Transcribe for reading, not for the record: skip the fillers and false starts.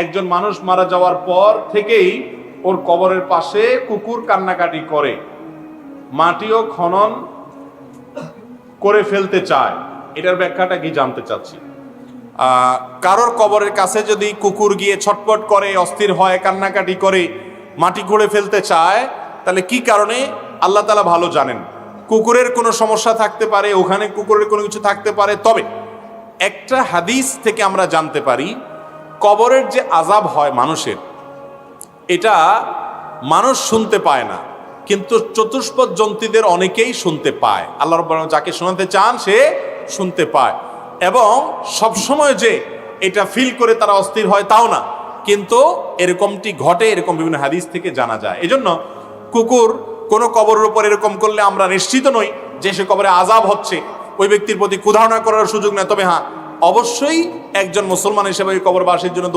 একজন মানুষ মারা যাওয়ার পর থেকেই ওর কবরের পাশে কুকুর কান্নাকাটি করে, মাটিও খনন করে ফেলতে চায়। এটার ব্যাখ্যাটা কি জানতে চাচ্ছি। কারোর কবরের কাছে যদি কুকুর গিয়ে ছটপট করে, অস্থির হয়, কান্নাকাটি করে, মাটি খুঁড়ে ফেলতে চায়, তাহলে কি কারণে আল্লাহ তাআলা ভালো জানেন। কুকুরের কোনো সমস্যা থাকতে পারে, ওখানে কুকুরের কোনো কিছু থাকতে পারে। তবে একটা হাদিস থেকে আমরা জানতে পারি কবরের যে আযাব হয় মানুষের, এটা মানুষ শুনতে পায় না, কিন্তু চতুষ্পদ জন্তুদের অনেকেই শুনতে পায়। আল্লাহ রাব্বুল আলামিন যাকে শোনাতে চান সে শুনতে পায়, এবং সবসময় যে এটা ফিল করে তারা অস্থির হয় তাও না, কিন্তু এরকমটি ঘটে, এরকম বিভিন্ন হাদিস থেকে জানা যায়। এজন্য কুকুর কোনো কবরের উপর এরকম করলে আমরা নিশ্চিত নই যে সে কবরে আযাব হচ্ছে, ওই ব্যক্তির প্রতি কুধারণা করার সুযোগ নেই। তবে হ্যাঁ, অবশ্যই একজন মুসলমান হিসেবে ওই কবরবাসীর জন্য